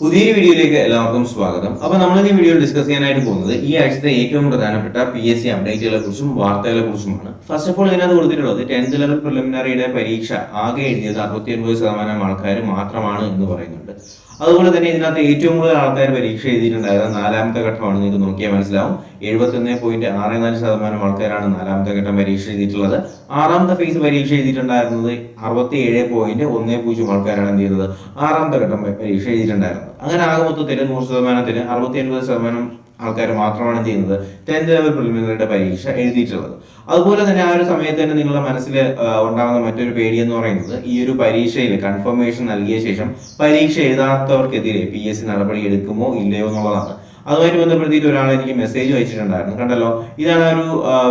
പുതിയൊരു വീഡിയോയിലേക്ക് എല്ലാവർക്കും സ്വാഗതം. അപ്പോൾ നമ്മൾ ഈ വീഡിയോയിൽ ഡിസ്കസ് ചെയ്യാനായിട്ട് പോകുന്നത് ഈ ആഴ്ചത്തെ ഏറ്റവും പ്രധാനപ്പെട്ട PSC അപ്ഡേറ്റുകളെ കുറിച്ചും വാർത്തകളെ കുറിച്ചുമാണ്. ഫസ്റ്റ് ഓഫ് ഓൾ ഇതിനകത്ത് കൊടുത്തിട്ടുള്ളത് 10th ലെവൽ പ്രിലിമിനറിയുടെ പരീക്ഷ ആകെ എഴുതിയത് 69% ആൾക്കാർ മാത്രമാണ് എന്ന് പറയുന്നുണ്ട്. അതുപോലെ തന്നെ ഇതിനകത്ത് ഏറ്റവും കൂടുതൽ ആൾക്കാർ പരീക്ഷ എഴുതിയിട്ടുണ്ടായത് നാലാമത്തെ ഘട്ടമാണ്. നിങ്ങൾക്ക് നോക്കിയാൽ മനസ്സിലാവും 71.64% ആൾക്കാരാണ് നാലാമത്തെ ഘട്ടം പരീക്ഷ എഴുതിയിട്ടുള്ളത്. ആറാമത്തെ ഫേസ് പരീക്ഷ എഴുതിയിട്ടുണ്ടായിരുന്നത് 67.10 ആൾക്കാരാണ് എന്ത് ചെയ്തത് ആറാമത്തെ ഘട്ടം പരീക്ഷ എഴുതിയിട്ടുണ്ടായിരുന്നത്. അങ്ങനെ ആകെ മൊത്തത്തിൽ 100%-ന് 69% ആൾക്കാർ മാത്രമാണ് ചെയ്യുന്നത് 10th ലെവൽ പ്രിലിമിനറിയുടെ പരീക്ഷ എഴുതിയിട്ടുള്ളത്. അതുപോലെ തന്നെ ആ ഒരു സമയത്ത് തന്നെ നിങ്ങളുടെ മനസ്സിൽ ഉണ്ടാകുന്ന മറ്റൊരു പേടി എന്ന് പറയുന്നത് ഈ ഒരു പരീക്ഷയിൽ കൺഫർമേഷൻ നൽകിയ ശേഷം പരീക്ഷ എഴുതാത്തവർക്കെതിരെ PSC നടപടി എടുക്കുമോ ഇല്ലയോ എന്നുള്ളതാണ്. അതുമായിട്ട് ബന്ധപ്പെടുത്തിയിട്ട് ഒരാൾ എനിക്ക് മെസ്സേജ് അയച്ചിട്ടുണ്ടായിരുന്നു. കണ്ടല്ലോ, ഇതാണ് ഒരു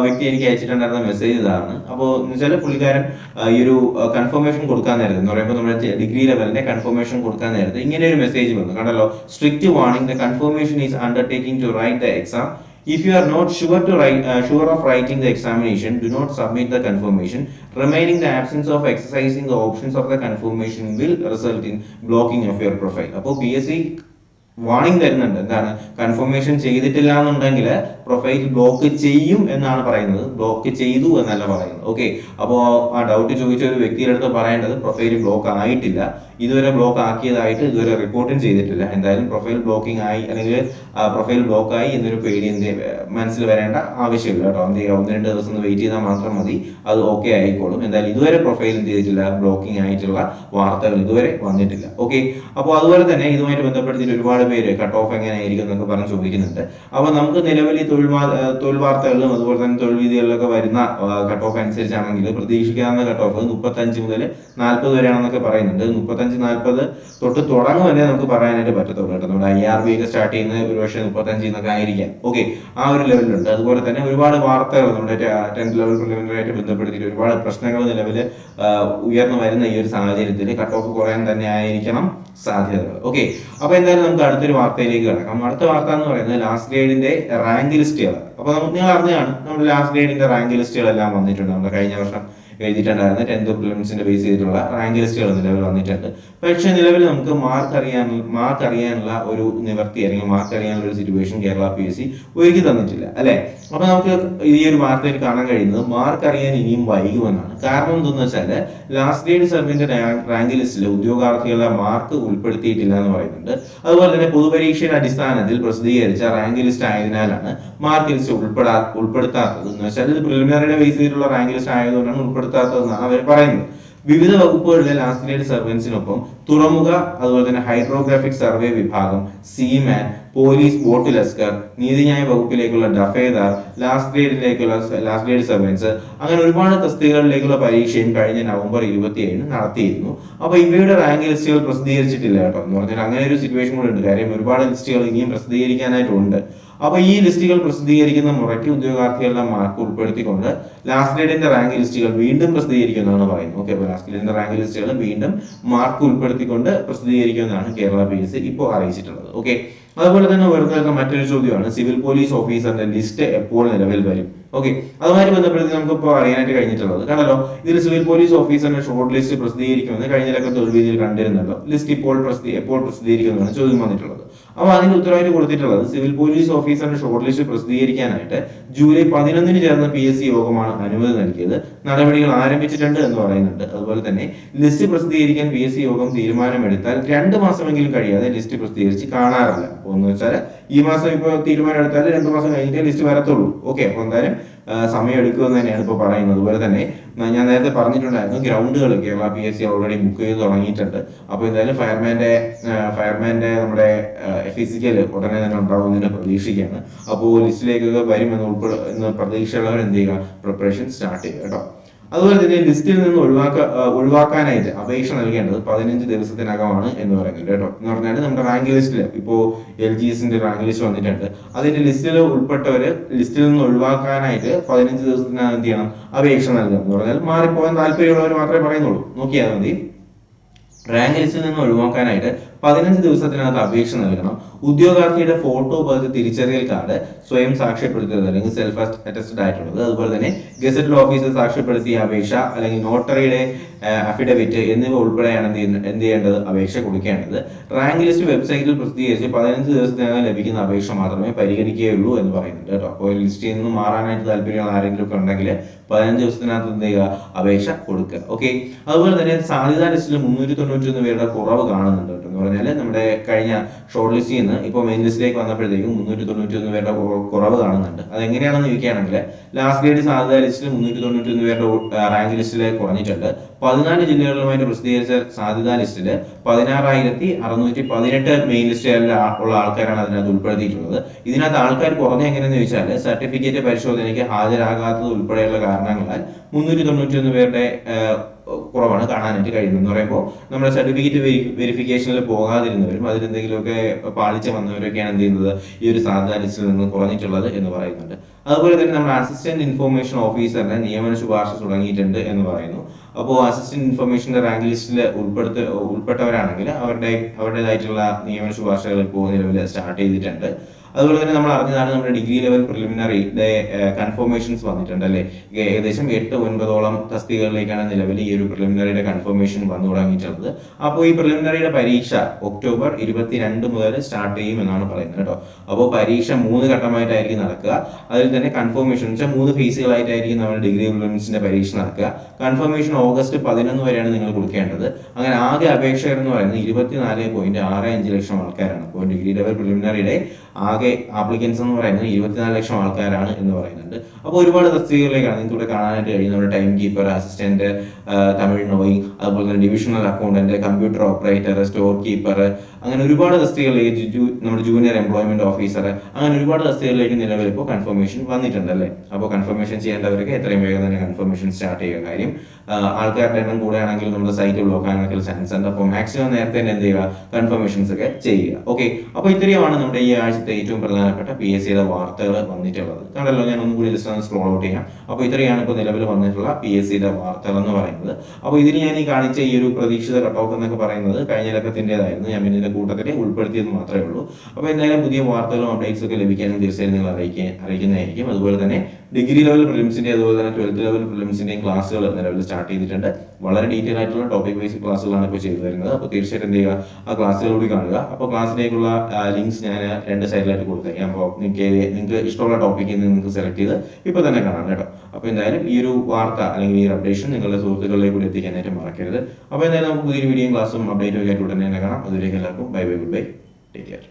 വ്യക്തി എനിക്ക് അയച്ചിട്ടുണ്ടായിരുന്ന മെസ്സേജ്. ഇതാണ്. അപ്പോൾ എന്നുവെച്ചാൽ പുള്ളിക്കാരൻ ഈ ഒരു കൺഫർമേഷൻ കൊടുക്കാൻ നേരത്തെ എന്ന് പറയുമ്പോൾ നമ്മുടെ ഡിഗ്രി ലെവലിന്റെ കൺഫർമേഷൻ കൊടുക്കാൻ നേരത്തെ ഇങ്ങനെ ഒരു മെസ്സേജ് വന്നു. കണ്ടല്ലോ, strict warning, the confirmation is undertaking to write the exam. If you are not sure of writing the examination, do not submit the confirmation. Remaining the absence of exercising the options of the confirmation will result in blocking of your profile. അപ്പോൾ PSC warning തരുന്നുണ്ട്. എന്താണ്? Confirmation ചെയ്തിട്ടില്ല എന്നുണ്ടെങ്കിൽ profile block ചെയ്യും എന്നാണ് പറയുന്നത്, block ചെയ്തു എന്നല്ല പറയുന്നത്. ഓക്കെ, അപ്പോൾ ആ ഡൗട്ട് ചോദിച്ച ഒരു വ്യക്തിയുടെ അടുത്ത് പറയേണ്ടത് പ്രൊഫൈൽ ബ്ലോക്ക് ആയിട്ടില്ല, ഇതുവരെ ബ്ലോക്ക് ആക്കിയതായിട്ട് ഇതുവരെ റിപ്പോർട്ടും ചെയ്തിട്ടില്ല. എന്തായാലും പ്രൊഫൈൽ ബ്ലോക്കിംഗ് ആയി അല്ലെങ്കിൽ പ്രൊഫൈൽ ബ്ലോക്ക് ആയി എന്നൊരു പേടി മനസ്സിൽ വരേണ്ട ആവശ്യമില്ല കേട്ടോ. എന്ത് ചെയ്യുക, 1-2 ദിവസം വെയിറ്റ് ചെയ്താൽ മാത്രം മതി, അത് ഓക്കെ ആയിക്കോളും. എന്തായാലും ഇതുവരെ പ്രൊഫൈൽ എന്ത് ചെയ്തിട്ടില്ല, ബ്ലോക്കിംഗ് ആയിട്ടുള്ള വാർത്തകൾ ഇതുവരെ വന്നിട്ടില്ല. ഓക്കെ, അപ്പോൾ അതുപോലെ തന്നെ ഇതുമായിട്ട് ബന്ധപ്പെടുത്തിയിട്ട് ഒരുപാട് പേര് കട്ട് ഓഫ് എങ്ങനെയായിരിക്കും എന്നൊക്കെ പറഞ്ഞ് ചോദിക്കുന്നുണ്ട്. അപ്പോൾ നമുക്ക് നിലവിൽ തൊഴിൽ വാർത്തകളിലും അതുപോലെ തന്നെ തൊഴിൽ വീതികളിലൊക്കെ വരുന്ന കട്ട് ഓഫ് അനുസരിച്ചാണെങ്കിൽ പ്രതീക്ഷിക്കാവുന്ന കട്ട് ഓഫ് 35 മുതൽ 40 വരെയാണെന്നൊക്കെ പറയുന്നുണ്ട്. 35-40 തൊട്ട് തുടങ്ങും തന്നെ നമുക്ക് പറയാനായിട്ട് പറ്റത്തുള്ളൂ കേട്ടോ. നമ്മുടെ IRB ഒക്കെ സ്റ്റാർട്ട് ചെയ്യുന്നത് ഒരുപക്ഷെ 35 എന്നൊക്കെ ആയിരിക്കാം. ഓക്കെ, ആ ഒരു ലെവലിലുണ്ട്. അതുപോലെ തന്നെ ഒരുപാട് വാർത്തകൾ നമ്മുടെ 10th ലെവൽ പ്രിലിമിനറിയായിട്ട് ബന്ധപ്പെടുത്തിയിട്ട് ഒരുപാട് പ്രശ്നങ്ങൾ നിലവിൽ ഉയർന്നു വരുന്ന ഈ ഒരു സാഹചര്യത്തിൽ കട്ട് ഓഫ് കുറയാൻ തന്നെ ആയിരിക്കണം സാധ്യതകൾ. ഓക്കെ, അപ്പൊ എന്തായാലും നമുക്ക് അടുത്തൊരു വാർത്തയിലേക്ക് കിടക്കാം. അടുത്ത വാർത്ത എന്ന് പറയുന്നത് ലാസ്റ്റ് ഗ്രേഡിന്റെ റാങ്ക് ലിസ്റ്റുകൾ. അപ്പൊ നിങ്ങൾ അറിഞ്ഞാണ് നമ്മുടെ ലാസ്റ്റ് ഗ്രേഡിന്റെ റാങ്ക് ലിസ്റ്റുകളെല്ലാം വന്നിട്ടുണ്ട്. നമ്മുടെ കഴിഞ്ഞ വർഷം എഴുതിയിട്ടുണ്ടായിരുന്ന 10th പ്രിലിംസിന്റെ ബേസ് ചെയ്തിട്ടുള്ള റാങ്ക് ലിസ്റ്റുകൾ നിലവിൽ വന്നിട്ടുണ്ട്. പക്ഷെ നിലവിൽ നമുക്ക് മാർക്ക് അറിയാനുള്ള ഒരു നിവർത്തി അല്ലെങ്കിൽ മാർക്ക് അറിയാനുള്ള ഒരു സിറ്റുവേഷൻ കേരള PSC ഒരുക്കി തന്നിട്ടില്ല, അല്ലെ? അപ്പൊ നമുക്ക് ഈ ഒരു വാർത്തയിൽ കാണാൻ കഴിയുന്നത് മാർക്ക് അറിയാൻ ഇനിയും വൈകുമെന്നാണ്. കാരണം എന്തെന്ന് വെച്ചാൽ ലാസ്റ്റ് ഗ്രേഡ് സർവീസിന്റെ റാങ്ക് ലിസ്റ്റിൽ ഉദ്യോഗാർത്ഥികളുടെ മാർക്ക് ഉൾപ്പെടുത്തിയിട്ടില്ല എന്ന് പറയുന്നുണ്ട്. അതുപോലെ തന്നെ പൊതുപരീക്ഷയുടെ അടിസ്ഥാനത്തിൽ പ്രസിദ്ധീകരിച്ച റാങ്ക് ലിസ്റ്റ് ആയതിനാലാണ് മാർക്ക് ലിസ്റ്റ് ഉൾപ്പെടുത്താത്തത്. എന്ന് വെച്ചാൽ ഇത് പ്രിലിമിനറിയുടെ ബേസ് ചെയ്തിട്ടുള്ള റാങ്ക് ലിസ്റ്റ് ആയതുകൊണ്ടാണ് ഉൾപ്പെടുത്താത്തതെന്നാണ് അവർ പറയുന്നത്. വിവിധ വകുപ്പുകളിലെ ലാസ്റ്റ് ഗ്രേഡ് സർവൻസിനൊപ്പം തുറമുഖ, അതുപോലെ തന്നെ ഹൈഡ്രോഗ്രാഫിക് സർവേ വിഭാഗം, സീമാൻ, പോലീസ്, ബോട്ട് ലസ്കർ, നീതിന്യായ വകുപ്പിലേക്കുള്ള ഡഫേദാർ, ലാസ്റ്റ് ഗ്രേഡ് സർവൻസ്, അങ്ങനെ ഒരുപാട് തസ്തികകളിലേക്കുള്ള പരീക്ഷയും കഴിഞ്ഞ നവംബർ 27 നടത്തിയിരുന്നു. അപ്പൊ ഇവയുടെ റാങ്ക് ലിസ്റ്റുകൾ പ്രസിദ്ധീകരിച്ചിട്ടില്ല കേട്ടോ. എന്ന് പറഞ്ഞാൽ അങ്ങനെ ഒരു സിറ്റുവേഷൻ കൂടെ ഉണ്ട്. കാര്യം ഒരുപാട് ലിസ്റ്റുകൾ ഇനിയും പ്രസിദ്ധീകരിക്കാനായിട്ടുണ്ട്. അപ്പൊ ഈ ലിസ്റ്റുകൾ പ്രസിദ്ധീകരിക്കുന്ന മുറയ്ക്ക് ഉദ്യോഗാർത്ഥികളുടെ മാർക്ക് ഉൾപ്പെടുത്തിക്കൊണ്ട് ലാസ്റ്റ് ഗ്രേഡിന്റെ റാങ്ക് ലിസ്റ്റുകൾ വീണ്ടും പ്രസിദ്ധീകരിക്കുമെന്നാണ് പറയുന്നത്. ഓക്കെ, അപ്പോൾ ലാസ്റ്റ് ഗ്രേഡിന്റെ റാങ്ക് ലിസ്റ്റുകൾ വീണ്ടും മാർക്ക് ഉൾപ്പെടുത്തിക്കൊണ്ട് പ്രസിദ്ധീകരിക്കുമെന്നാണ് കേരള PSC ഇപ്പോൾ അറിയിച്ചിട്ടുള്ളത്. ഓക്കെ, അതുപോലെ തന്നെ ഉയർന്നു മറ്റൊരു ചോദ്യമാണ് സിവിൽ പോലീസ് ഓഫീസറിന്റെ ലിസ്റ്റ് എപ്പോൾ നിലവിൽ വരും. ഓക്കെ, അതുമായി ബന്ധപ്പെടുത്തി നമുക്ക് ഇപ്പോൾ അറിയാനായിട്ട് കഴിഞ്ഞിട്ടുള്ളത് കണ്ടല്ലോ, ഇതിൽ സിവിൽ പോലീസ് ഓഫീസറിന്റെ ഷോർട്ട് ലിസ്റ്റ് പ്രസിദ്ധീകരിക്കുമെന്ന് കഴിഞ്ഞ തൊഴിൽ വീതിയിൽ കണ്ടിരുന്നല്ലോ. ലിസ്റ്റ് എപ്പോൾ പ്രസിദ്ധീകരിക്കുമെന്നാണ് ചോദ്യം വന്നിട്ടുള്ളത്. അപ്പോൾ അതിന്റെ ഉത്തരവായിട്ട് കൊടുത്തിട്ടുള്ളത് സിവിൽ പോലീസ് ഓഫീസറിന്റെ ഷോർട്ട് ലിസ്റ്റ് പ്രസിദ്ധീകരിക്കാനായിട്ട് ജൂലൈ 11 ചേർന്ന PSC യോഗമാണ് അനുമതി നൽകിയത്. നടപടികൾ ആരംഭിച്ചിട്ടുണ്ട് എന്ന് പറയുന്നുണ്ട്. അതുപോലെ തന്നെ ലിസ്റ്റ് പ്രസിദ്ധീകരിക്കാൻ PSC യോഗം തീരുമാനമെടുത്താൽ 2 മാസമെങ്കിലും കഴിയാതെ ലിസ്റ്റ് പ്രസിദ്ധീകരിച്ച് കാണാറില്ല. അപ്പോൾ എന്ന് വെച്ചാൽ ഈ മാസം ഇപ്പോൾ തീരുമാനം എടുത്താൽ 2 മാസം കഴിഞ്ഞിട്ടേ ലിസ്റ്റ് വരത്തുള്ളൂ. ഓക്കെ, അപ്പോൾ എന്തായാലും സമയം എടുക്കുമെന്ന് തന്നെയാണ് ഇപ്പോൾ പറയുന്നത്. അതുപോലെ തന്നെ ഞാൻ നേരത്തെ പറഞ്ഞിട്ടുണ്ടായിരുന്നു, ഗ്രൗണ്ടുകൾ കേരള PSC ഓൾറെഡി ബുക്ക് ചെയ്ത് തുടങ്ങിയിട്ടുണ്ട്. അപ്പോൾ എന്തായാലും ഫയർമാന്റെ നമ്മുടെ ഫിസിക്കൽ ഉടനെ തന്നെ ഉണ്ടാവുന്നതിന് പ്രതീക്ഷിക്കുകയാണ്. അപ്പോൾ ലിസ്റ്റിലേക്കൊക്കെ വരുമെന്ന് പ്രതീക്ഷയുള്ളവർ എന്ത് ചെയ്യുക, പ്രിപ്പറേഷൻ സ്റ്റാർട്ട് ചെയ്യുക കേട്ടോ. അതുപോലെ തന്നെ ലിസ്റ്റിൽ നിന്ന് ഒഴിവാക്കാനായിട്ട് അപേക്ഷ നൽകേണ്ടത് 15 ദിവസത്തിനകമാണ് എന്ന് പറയുന്നുണ്ട് കേട്ടോ. എന്ന് പറഞ്ഞാൽ നമ്മുടെ റാങ്ക് ലിസ്റ്റിൽ ഇപ്പോൾ LGSന്റെ റാങ്ക് ലിസ്റ്റ് വന്നിട്ടുണ്ട്. അതിന്റെ ലിസ്റ്റിൽ ഉൾപ്പെട്ടവര് ലിസ്റ്റിൽ നിന്ന് ഒഴിവാക്കാനായിട്ട് 15 ദിവസത്തിനകം എന്ത് ചെയ്യണം, അപേക്ഷ നൽകണം. എന്ന് പറഞ്ഞാൽ മാറിപ്പോകാൻ താല്പര്യമുള്ളവർ മാത്രമേ പറയുന്നുള്ളൂ. നോക്കിയാൽ മതി. റാങ്ക് ലിസ്റ്റിൽ നിന്ന് ഒഴിവാക്കാനായിട്ട് 15 ദിവസത്തിനകത്ത് അപേക്ഷ നൽകണം. ഉദ്യോഗാർത്ഥിയുടെ ഫോട്ടോ പതിച്ച തിരിച്ചറിയൽ കാർഡ് സ്വയം സാക്ഷ്യപ്പെടുത്തിയത് അല്ലെങ്കിൽ സെൽഫ് അറ്റസ്റ്റഡ് ആയിട്ടുള്ളത്, അതുപോലെ തന്നെ ഗസറ്റഡ് ഓഫീസർ സാക്ഷ്യപ്പെടുത്തിയ അപേക്ഷ അല്ലെങ്കിൽ നോട്ടറിയുടെ അഫിഡവിറ്റ് എന്നിവ ഉൾപ്പെടെയാണ് എന്ത് ചെയ്യേണ്ടത്, അപേക്ഷ കൊടുക്കേണ്ടത്. റാങ്ക് ലിസ്റ്റ് വെബ്സൈറ്റിൽ പ്രസിദ്ധീകരിച്ച് 15 ദിവസത്തിനകം ലഭിക്കുന്ന അപേക്ഷ മാത്രമേ പരിഗണിക്കുകയുള്ളൂ എന്ന് പറയുന്നുണ്ട് കേട്ടോ. അപ്പോൾ ലിസ്റ്റിൽ നിന്ന് മാറാനായിട്ട് താല്പര്യമുള്ള ആരെങ്കിലും ഒക്കെ ഉണ്ടെങ്കിൽ 15 ദിവസത്തിനകത്ത് എന്ത് ചെയ്യുക, അപേക്ഷ കൊടുക്കുക. ഓക്കെ, അതുപോലെ തന്നെ സാധ്യതാ ലിസ്റ്റിൽ 391 പേരുടെ കുറവ് കാണുന്നുണ്ട് കേട്ടോ. എന്ന് പറഞ്ഞാൽ നമ്മുടെ കഴിഞ്ഞ ഷോർട്ട് ലിസ്റ്റിൽ നിന്ന് ഇപ്പോൾ മെയിൻ ലിസ്റ്റിലേക്ക് വന്നപ്പോഴത്തേക്കും 391 പേരുടെ കുറവ് കാണുന്നുണ്ട്. അതെങ്ങനെയാണെന്ന് ചോദിക്കുകയാണെങ്കിൽ ലാസ്റ്റ് ഗ്രേഡ് സാധ്യതാ ലിസ്റ്റിൽ 391 പേരുടെ റാങ്ക് ലിസ്റ്റിൽ കുറഞ്ഞിട്ടുണ്ട്. 14 ജില്ലകളുമായിട്ട് പ്രസിദ്ധീകരിച്ച സാധ്യതാ ലിസ്റ്റിൽ 16,618 മെയിൻ ലിസ്റ്റിൽ ഉള്ള ആൾക്കാരാണ് അതിനകത്ത് ഉൾപ്പെടുത്തിയിട്ടുള്ളത്. ഇതിനകത്ത് ആൾക്കാർ കുറഞ്ഞ എങ്ങനെയെന്ന് ചോദിച്ചാൽ സർട്ടിഫിക്കറ്റ് പരിശോധനയ്ക്ക് ഹാജരാകാത്തത് ഉൾപ്പെടെയുള്ള കാരണങ്ങളാൽ 391 പേരുടെ കുറവാണ് കാണാനായിട്ട് കഴിയുന്നത്. എന്ന് പറയുമ്പോൾ നമ്മുടെ സർട്ടിഫിക്കറ്റ് വെരിഫിക്കേഷനിൽ പോകാതിരുന്നവരും അതിലെന്തെങ്കിലുമൊക്കെ പാളിച്ച വന്നവരൊക്കെയാണ് എന്ത് ചെയ്യുന്നത്, ഈ ഒരു സാധ്യതാ ലിസ്റ്റിൽ നിന്ന് കുറഞ്ഞിട്ടുള്ളത് എന്ന് പറയുന്നുണ്ട്. അതുപോലെ തന്നെ നമ്മുടെ അസിസ്റ്റന്റ് ഇൻഫോർമേഷൻ ഓഫീസറിന്റെ നിയമന ശുപാർശ തുടങ്ങിയിട്ടുണ്ട് എന്ന് പറയുന്നു. അപ്പോൾ അസിസ്റ്റന്റ് ഇൻഫർമേഷന്റെ റാങ്ക് ലിസ്റ്റിൽ ഉൾപ്പെട്ടവരാണെങ്കിൽ അവരുടേതായിട്ടുള്ള നിയമന ശുപാർശകൾ ഇപ്പോൾ നിലവിൽ സ്റ്റാർട്ട് ചെയ്തിട്ടുണ്ട്. അതുപോലെ തന്നെ നമ്മൾ അറിഞ്ഞതാണ് നമ്മുടെ ഡിഗ്രി ലെവൽ പ്രിലിമിനറിയുടെ കൺഫർമേഷൻസ് വന്നിട്ടുണ്ട് അല്ലേ. ഏകദേശം 8-9 തസ്തികകളിലേക്കാണ് നിലവിൽ ഈ ഒരു പ്രിലിമിനറിയുടെ കൺഫർമേഷൻ വന്നു തുടങ്ങിയിട്ടുള്ളത്. അപ്പോൾ ഈ പ്രിലിമിനറിയുടെ പരീക്ഷ ഒക്ടോബർ 22 മുതൽ സ്റ്റാർട്ട് ചെയ്യും എന്നാണ് പറയുന്നത് കേട്ടോ. അപ്പോൾ പരീക്ഷ 3 ഘട്ടമായിട്ടായിരിക്കും നടക്കുക. അതിൽ തന്നെ കൺഫർമേഷൻ വെച്ചാൽ 3 ഫേസുകളായിട്ടായിരിക്കും നമ്മുടെ ഡിഗ്രി പ്രിലിംസിന്റെ പരീക്ഷ നടക്കുക. കൺഫർമേഷൻ ഓഗസ്റ്റ് 11 വരെയാണ് നിങ്ങൾ കൊടുക്കേണ്ടത്. അങ്ങനെ ആകെ അപേക്ഷകർ എന്ന് പറയുന്നത് 24.65 ലക്ഷം ആൾക്കാരാണ്. അപ്പോൾ ഡിഗ്രി ലെവൽ പ്രിലിമിനറിയുടെ ആകെ ആപ്ലിക്കൻസ് എന്ന് പറയുന്നത് 24 ലക്ഷം ആൾക്കാരാണ് എന്ന് പറയുന്നുണ്ട്. അപ്പോൾ ഒരുപാട് തസ്തികകളിലേക്കാണ് നിങ്ങൾക്ക് ഇവിടെ കാണാനായിട്ട് കഴിയും. നമ്മുടെ time keeper, assistant, Tamil knowing, അതുപോലെ തന്നെ divisional accountant, computer operator, store keeper, അങ്ങനെ ഒരുപാട് തസ്തികകളിലേക്ക് നമ്മുടെ ജൂനിയർ എംപ്ലോയ്മെന്റ് ഓഫീസർ, അങ്ങനെ ഒരുപാട് തസ്തികകളിലേക്ക് നിലവിൽ ഇപ്പോൾ കൺഫർമേഷൻ വന്നിട്ടുണ്ട് അല്ലേ. അപ്പോൾ കൺഫർമേഷൻ ചെയ്യേണ്ടവർക്ക് എത്രയും വേഗം തന്നെ കൺഫർമേഷൻ സ്റ്റാർട്ട് ചെയ്യുക. കാര്യം ആൾക്കാരുടെ എണ്ണം കൂടെയാണെങ്കിൽ നമ്മുടെ സൈറ്റ് ബ്ലോക്ക് ആകാനൊക്കെ ചാൻസ് ഉണ്ട്. അപ്പോൾ മാക്സിമം നേരത്തെ തന്നെ എന്ത് ചെയ്യുക, കൺഫർമേഷൻസ് ഒക്കെ ചെയ്യുക. ഓക്കെ, അപ്പോൾ ഇത്രയുമാണ് നമ്മുടെ ഈ ആഴ്ചത്തെ ഏറ്റവും പ്രധാനപ്പെട്ട PSCയുടെ വാർത്തകൾ വന്നിട്ടുള്ളത്. കണ്ടല്ലോ, ഞാൻ ഒന്നും കൂടി ജസ്റ്റ് ഒന്ന് സ്ക്രോൾ ഔട്ട് ചെയ്യാം. അപ്പോൾ ഇത്രയാണ് ഇപ്പോൾ നിലവിൽ വന്നിട്ടുള്ള PSCയുടെ വാർത്തകൾ എന്ന് പറയുന്നത്. അപ്പോൾ ഇതിന് ഞാൻ ഈ കാണിച്ച ഈ ഒരു പ്രതീക്ഷിത കട്ട് ഓഫ് എന്നൊക്കെ പറയുന്നത് കഴിഞ്ഞ ലക്കത്തിൻ്റെതായിരുന്നു. ഞാൻ ഇതിന്റെ കൂട്ടത്തിൽ ഉൾപ്പെടുത്തിയത് മാത്രമേ ഉള്ളൂ. അപ്പോൾ എന്തായാലും പുതിയ വാർത്തകളും അപ്ഡേറ്റ്സ് ഒക്കെ ലഭിക്കാനും തീർച്ചയായും നിങ്ങൾ അറിയിക്കുന്നതായിരിക്കും. അതുപോലെ തന്നെ ഡിഗ്രി ലെവൽ പ്രിലിംസിന്റെ അതുപോലെ തന്നെ 12th ലെവൽ പ്രിലിംസിന്റെയും ക്ലാസ്സുകൾ നിലവിൽ സ്റ്റാർട്ട് ചെയ്തിട്ടുണ്ട്. വളരെ ഡീറ്റെയിൽ ആയിട്ടുള്ള ടോപ്പിക് വൈസ് ക്ലാസ്സുകളാണ് ഇപ്പോൾ ചെയ്തു വരുന്നത്. അപ്പോൾ തീർച്ചയായിട്ടും എന്ത് ചെയ്യുക, ആ ക്ലാസ്സുകൾ കൂടി കാണുക. അപ്പോൾ ക്ലാസ്സിലേക്കുള്ള ലിങ്ക്സ് ഞാൻ 2 സൈഡിലായിട്ട് കൊടുത്തേക്കാം. അപ്പോൾ നിങ്ങൾക്ക് ഇഷ്ടമുള്ള ടോപ്പിക്കിൽ നിങ്ങൾക്ക് സെലക്ട് ചെയ്ത് ഇപ്പോൾ തന്നെ കാണാം കേട്ടോ. അപ്പോൾ എന്തായാലും ഈ ഒരു വാർത്ത അല്ലെങ്കിൽ ഈ ഒരു അപ്ഡേഷൻ നിങ്ങളുടെ സുഹൃത്തുക്കളിലേക്ക് കൂടി എത്തിക്കാനായിട്ട് മറക്കരുത്. അപ്പോൾ എന്തായാലും നമുക്ക് പുതിയൊരു വീഡിയോയും ക്ലാസ്സും അപ്ഡേറ്റും ഒക്കെ ആയിട്ട് ഉടനെ തന്നെ കാണാം. അതിലേക്ക് എല്ലാവർക്കും bye bye, good bye, take care.